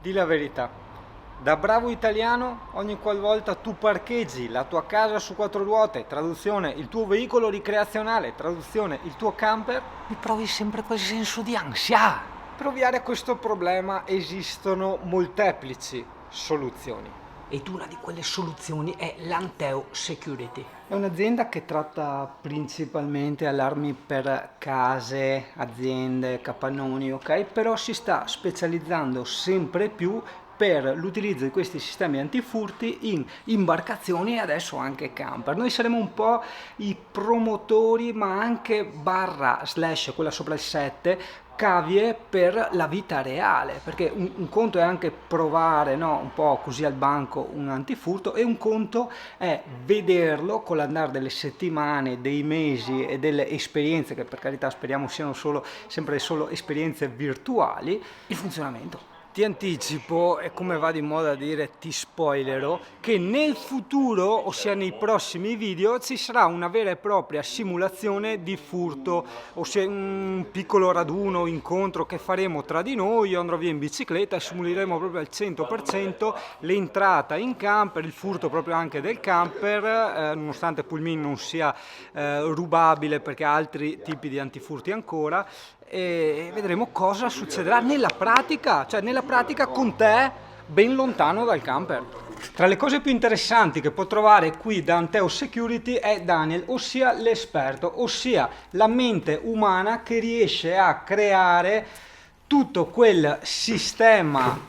Di la verità. Da bravo italiano, ogni qualvolta tu parcheggi la tua casa su quattro ruote, traduzione, il tuo veicolo ricreazionale, traduzione, il tuo camper, mi provi sempre quel senso di ansia. Per ovviare a questo problema esistono molteplici soluzioni. Ed una di quelle soluzioni è l'Anteo Security. È un'azienda che tratta principalmente allarmi per case, aziende, capannoni, ok? Però si sta specializzando sempre più per l'utilizzo di questi sistemi antifurti in imbarcazioni e adesso anche camper. Noi saremo un po' i promotori, ma anche barra slash quella sopra il 7 cavie per la vita reale, perché un conto è anche provare, no, un po' così al banco un antifurto, e un conto è vederlo con l'andare delle settimane, dei mesi e delle esperienze, che per carità speriamo siano sempre solo esperienze virtuali, il funzionamento. Ti anticipo, e come va di moda dire ti spoilerò, che nel futuro, ossia nei prossimi video, ci sarà una vera e propria simulazione di furto, ossia un piccolo raduno, incontro che faremo tra di noi. Io andrò via in bicicletta e simuleremo proprio al 100% l'entrata in camper, il furto proprio anche del camper, nonostante Pulmin non sia rubabile perché ha altri tipi di antifurti ancora, e vedremo cosa succederà nella pratica, cioè nella pratica con te ben lontano dal camper. Tra le cose più interessanti che può trovare qui da Anteo Security è Daniel, ossia l'esperto, ossia la mente umana che riesce a creare tutto quel sistema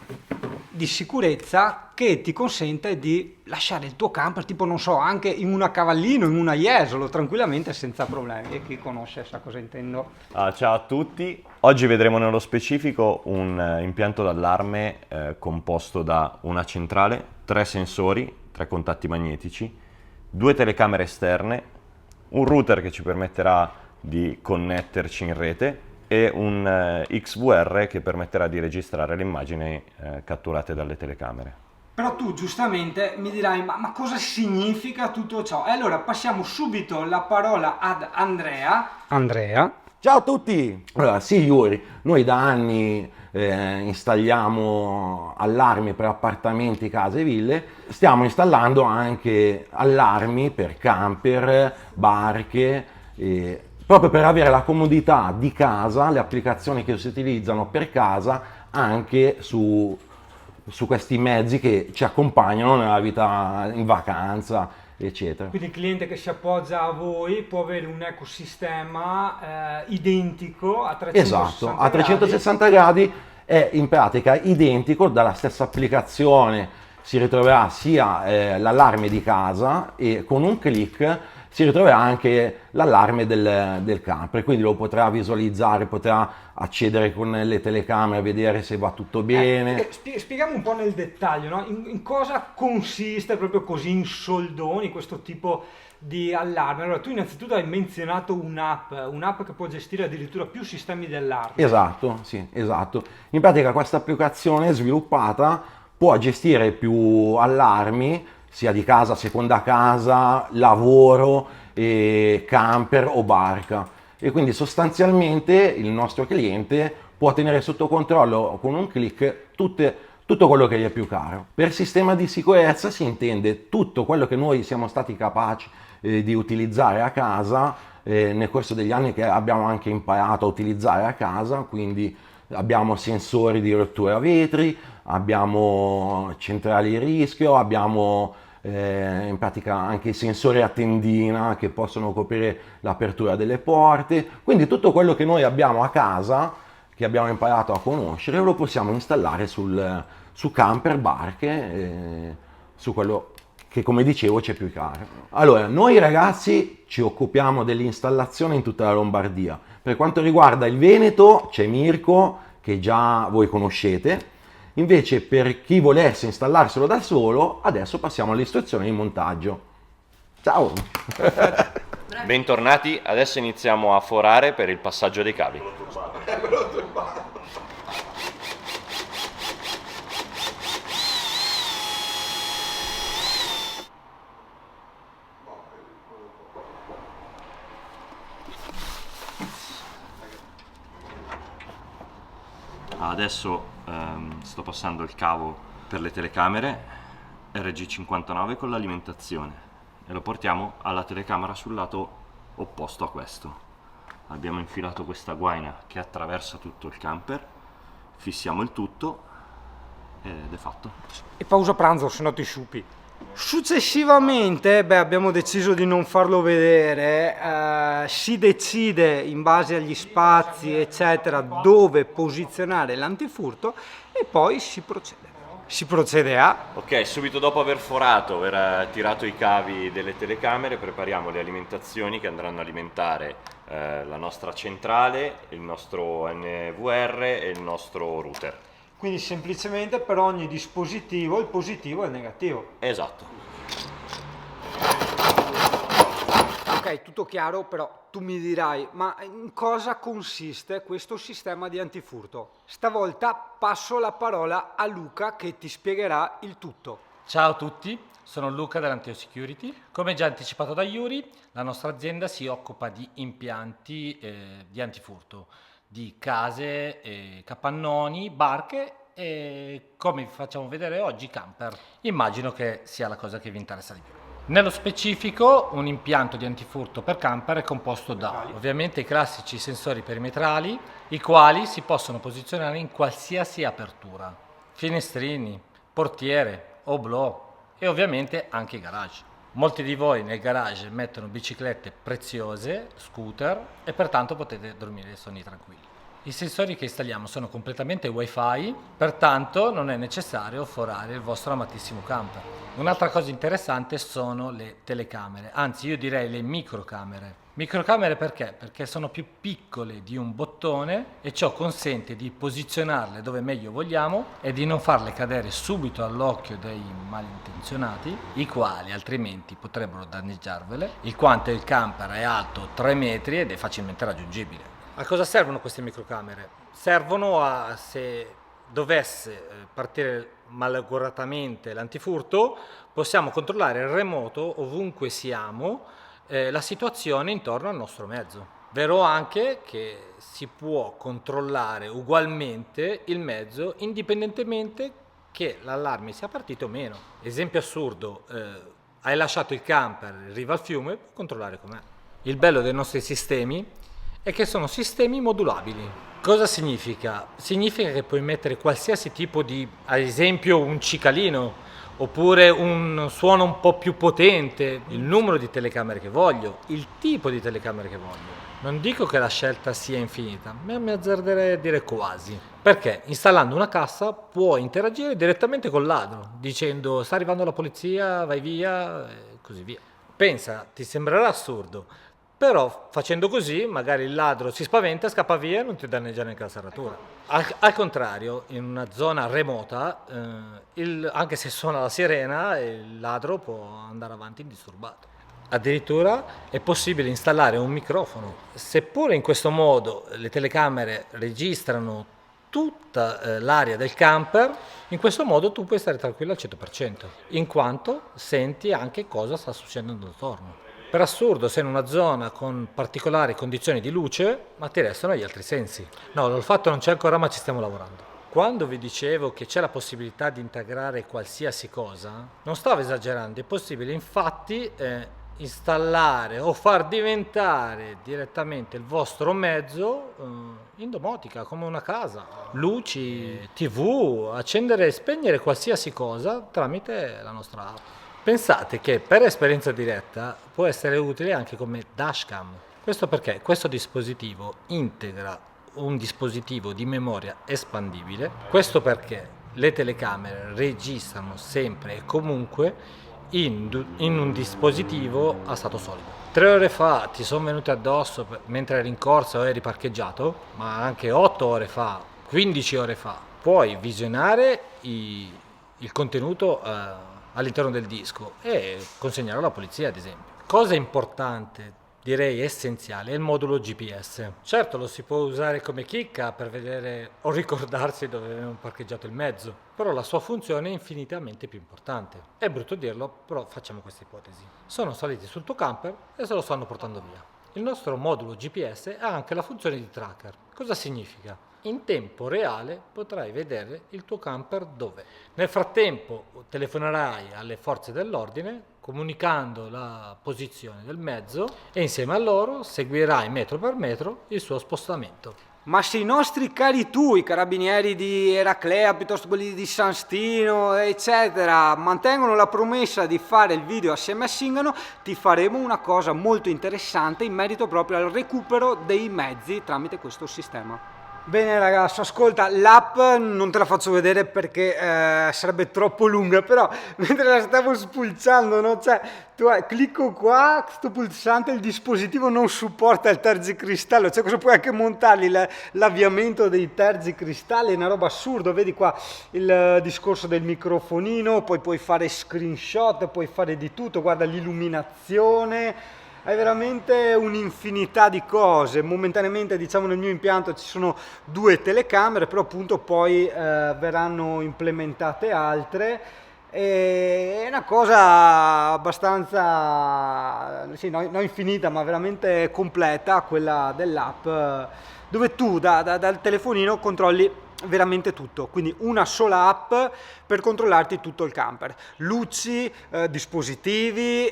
di sicurezza che ti consente di lasciare il tuo camper, tipo non so, anche in una Cavallino, in una Jesolo, tranquillamente senza problemi. E chi conosce sa cosa intendo. Ciao a tutti, oggi vedremo nello specifico un impianto d'allarme composto da una centrale, 3 sensori, 3 contatti magnetici, 2 telecamere esterne, un router che ci permetterà di connetterci in rete e un XVR che permetterà di registrare le immagini catturate dalle telecamere. Però tu giustamente mi dirai, ma cosa significa tutto ciò? E allora passiamo subito la parola ad Andrea. Andrea. Ciao a tutti! Allora, sì Yuri, noi da anni installiamo allarmi per appartamenti, case e ville, stiamo installando anche allarmi per camper, barche, proprio per avere la comodità di casa, le applicazioni che si utilizzano per casa anche su questi mezzi che ci accompagnano nella vita in vacanza, eccetera. Quindi il cliente che si appoggia a voi può avere un ecosistema identico a 360 Esatto, a 360 gradi è in pratica identico, dalla stessa applicazione si ritroverà sia l'allarme di casa e con un click si ritroverà anche l'allarme del camper, quindi lo potrà visualizzare, potrà accedere con le telecamere a vedere se va tutto bene. Spieghiamo un po' nel dettaglio, no? In cosa consiste proprio così in soldoni questo tipo di allarme? Allora, tu innanzitutto hai menzionato un'app che può gestire addirittura più sistemi di allarme. Esatto, sì, esatto. In pratica questa applicazione sviluppata può gestire più allarmi, sia di casa, seconda casa, lavoro, camper o barca. E quindi sostanzialmente il nostro cliente può tenere sotto controllo con un click tutto quello che gli è più caro. Per sistema di sicurezza si intende tutto quello che noi siamo stati capaci di utilizzare a casa nel corso degli anni, che abbiamo anche imparato a utilizzare a casa, quindi abbiamo sensori di rottura vetri, abbiamo centrali di rischio, abbiamo in pratica anche i sensori a tendina che possono coprire l'apertura delle porte, quindi tutto quello che noi abbiamo a casa, che abbiamo imparato a conoscere, lo possiamo installare su camper, barche, su quello che, come dicevo, c'è più caro. Allora, noi ragazzi ci occupiamo dell'installazione in tutta la Lombardia. Per quanto riguarda il Veneto c'è Mirko, che già voi conoscete. Invece per chi volesse installarselo da solo, adesso passiamo alle istruzioni di montaggio. Ciao! Bentornati, adesso iniziamo a forare per il passaggio dei cavi. Adesso sto passando il cavo per le telecamere RG59 con l'alimentazione e lo portiamo alla telecamera sul lato opposto a questo. Abbiamo infilato questa guaina che attraversa tutto il camper, fissiamo il tutto ed è fatto. E pausa pranzo, se no ti sciupi. Successivamente, abbiamo deciso di non farlo vedere, si decide in base agli spazi eccetera dove posizionare l'antifurto e poi si procede a... Ok, subito dopo aver forato, aver tirato i cavi delle telecamere, prepariamo le alimentazioni che andranno a alimentare la nostra centrale, il nostro NVR e il nostro router. Quindi semplicemente per ogni dispositivo il positivo e il negativo. Esatto. Ok, tutto chiaro, però tu mi dirai, ma in cosa consiste questo sistema di antifurto? Stavolta passo la parola a Luca che ti spiegherà il tutto. Ciao a tutti, sono Luca dell'Anteo Security. Come già anticipato da Yuri, la nostra azienda si occupa di impianti di antifurto, di case, capannoni, barche e, come vi facciamo vedere oggi, camper. Immagino che sia la cosa che vi interessa di più. Nello specifico, un impianto di antifurto per camper è composto da, ovviamente, i classici sensori perimetrali, i quali si possono posizionare in qualsiasi apertura, finestrini, portiere, oblò e ovviamente anche i garage. Molti di voi nel garage mettono biciclette preziose, scooter e pertanto potete dormire sonni tranquilli. I sensori che installiamo sono completamente wifi, pertanto non è necessario forare il vostro amatissimo camper. Un'altra cosa interessante sono le telecamere, anzi io direi le microcamere. Microcamere perché? Perché sono più piccole di un bottone e ciò consente di posizionarle dove meglio vogliamo e di non farle cadere subito all'occhio dei malintenzionati, i quali altrimenti potrebbero danneggiarvele, in quanto il camper è alto 3 metri ed è facilmente raggiungibile. A cosa servono queste microcamere? Servono a, se dovesse partire malauguratamente l'antifurto, possiamo controllare in remoto, ovunque siamo, la situazione intorno al nostro mezzo. Vero anche che si può controllare ugualmente il mezzo indipendentemente che l'allarme sia partito o meno. Esempio assurdo, hai lasciato il camper in riva al fiume, puoi controllare com'è. Il bello dei nostri sistemi è che sono sistemi modulabili. Cosa significa? Significa che puoi mettere qualsiasi tipo di, ad esempio un cicalino, oppure un suono un po' più potente, il numero di telecamere che voglio, il tipo di telecamere che voglio. Non dico che la scelta sia infinita, ma mi azzarderei a dire quasi. Perché installando una cassa puoi interagire direttamente col ladro, dicendo sta arrivando la polizia, vai via e così via. Pensa, ti sembrerà assurdo, però facendo così magari il ladro si spaventa, scappa via e non ti danneggia neanche la serratura. Al contrario, in una zona remota, anche se suona la sirena, il ladro può andare avanti indisturbato. Addirittura è possibile installare un microfono. Seppure in questo modo le telecamere registrano tutta l'area del camper, in questo modo tu puoi stare tranquillo al 100%, in quanto senti anche cosa sta succedendo attorno. Per assurdo, sei in una zona con particolari condizioni di luce, ma ti restano gli altri sensi. No, l'olfatto non c'è ancora, ma ci stiamo lavorando. Quando vi dicevo che c'è la possibilità di integrare qualsiasi cosa, non stavo esagerando, è possibile infatti installare o far diventare direttamente il vostro mezzo in domotica, come una casa. Luci, TV, accendere e spegnere qualsiasi cosa tramite la nostra app. Pensate che per esperienza diretta può essere utile anche come dashcam. Questo perché questo dispositivo integra un dispositivo di memoria espandibile. Questo perché le telecamere registrano sempre e comunque in un dispositivo a stato solido. 3 ore fa ti sono venute addosso mentre eri in corsa o eri parcheggiato, ma anche 8 ore fa, 15 ore fa, puoi visionare il contenuto all'interno del disco e consegnarlo alla polizia, ad esempio. Cosa importante, direi essenziale, è il modulo GPS. Certo, lo si può usare come chicca per vedere o ricordarsi dove avevamo parcheggiato il mezzo, però la sua funzione è infinitamente più importante. È brutto dirlo, però facciamo questa ipotesi. Sono saliti sul tuo camper e se lo stanno portando via. Il nostro modulo GPS ha anche la funzione di tracker. Cosa significa? in tempo reale potrai vedere il tuo camper dov'è. Nel frattempo telefonerai alle forze dell'ordine comunicando la posizione del mezzo e insieme a loro seguirai metro per metro il suo spostamento. Ma se i nostri cari i carabinieri di Eraclea, piuttosto quelli di San Stino, eccetera, mantengono la promessa di fare il video assieme a Singano, ti faremo una cosa molto interessante in merito proprio al recupero dei mezzi tramite questo sistema. Bene ragazzi, ascolta, l'app non te la faccio vedere perché sarebbe troppo lunga, però mentre la stavo spulciando, no? Cioè, clicco qua, sto pulsante, il dispositivo non supporta il tergicristallo, cioè cosa puoi anche montargli l'avviamento dei tergicristalli, è una roba assurda, vedi qua il discorso del microfonino, poi puoi fare screenshot, puoi fare di tutto, guarda l'illuminazione. Hai veramente un'infinità di cose. Momentaneamente, diciamo, nel mio impianto ci sono 2 telecamere, però appunto poi verranno implementate altre. E è una cosa abbastanza, sì, non infinita, ma veramente completa, quella dell'app, dove tu dal telefonino controlli veramente tutto, quindi una sola app per controllarti tutto il camper, luci, dispositivi,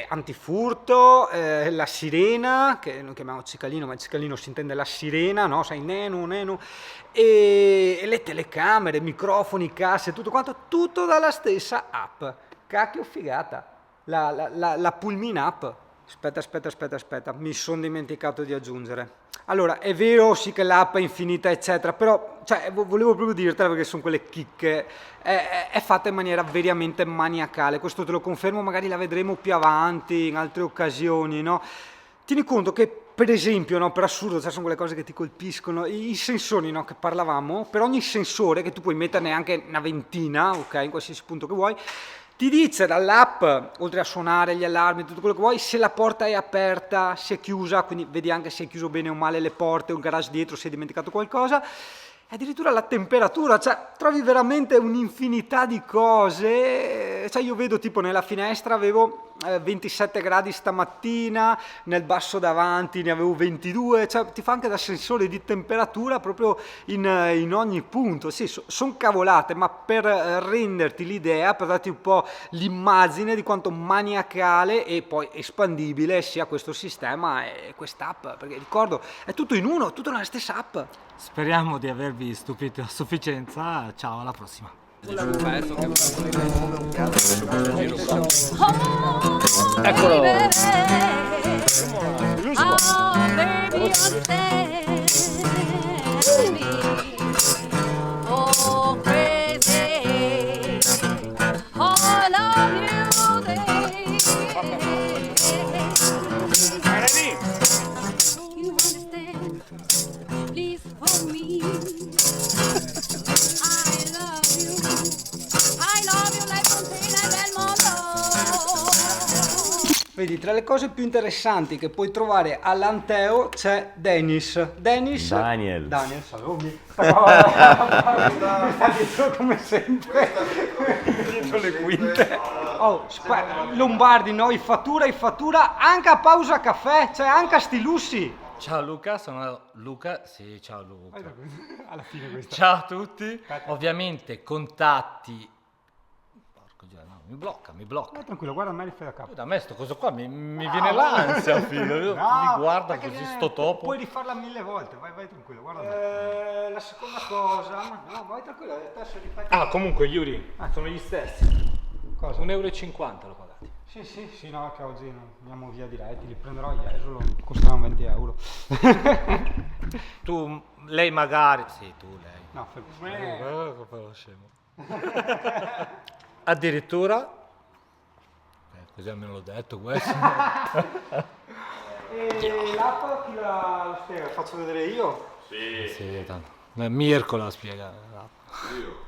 antifurto, la sirena, che noi chiamiamo cicalino, ma il cicalino si intende la sirena, no? Sai, neno, e le telecamere, microfoni, casse, tutto quanto, tutto dalla stessa app. Cacchio figata, la Pullmin app. Aspetta, mi sono dimenticato di aggiungere. Allora, è vero sì che l'app è infinita, eccetera, però cioè, volevo proprio dirtela perché sono quelle chicche, è fatta in maniera veramente maniacale, questo te lo confermo, magari la vedremo più avanti, in altre occasioni, no? Tieni conto che, per esempio, no, per assurdo, cioè sono quelle cose che ti colpiscono, i sensori, no, che parlavamo, per ogni sensore, che tu puoi metterne anche una ventina, ok, in qualsiasi punto che vuoi, ti dice dall'app, oltre a suonare gli allarmi, tutto quello che vuoi, se la porta è aperta, se è chiusa, quindi vedi anche se è chiuso bene o male le porte, un garage dietro, se hai dimenticato qualcosa, e addirittura la temperatura, cioè trovi veramente un'infinità di cose, cioè io vedo tipo nella finestra avevo 27 gradi stamattina, nel basso davanti ne avevo 22, cioè ti fa anche da sensore di temperatura proprio in ogni punto. Sì, sono cavolate, ma per renderti l'idea, per darti un po' l'immagine di quanto maniacale e poi espandibile sia questo sistema e quest'app, perché ricordo è tutto in uno, tutto nella stessa app. Speriamo di avervi stupito a sufficienza, ciao, alla prossima. Eccolo. Vedi, tra le cose più interessanti che puoi trovare all'Anteo c'è Daniel, salumi. Sta dietro come sempre, dietro le quinte. Oh, Lombardi, no, i fattura anche a pausa caffè, cioè anche a sti lussi. Ciao Luca, sono Luca, sì, ciao Luca. Alla fine questa. Ciao a tutti, ovviamente contatti. Mi blocca. Tranquillo, guarda, me li fai da capo. Da me sto coso qua mi viene l'ansia, figlio. Mi guarda così sto topo. Puoi rifarla 1000 volte, vai tranquillo, guarda me. La seconda cosa, no, vai tranquillo, adesso rifai. Ah, comunque Yuri, sono gli stessi. Cosa? 1,50 € l'ho pagati. Sì, no, che oggi andiamo via diretti, li prenderò io, solo costavano 20 euro. Lei magari, sì, tu, lei. No, Lo scemo. Addirittura, così almeno l'ho detto questo. E l'app chi la spiega? Faccio vedere io? Sì, tanto. Mirko la spiega. Io.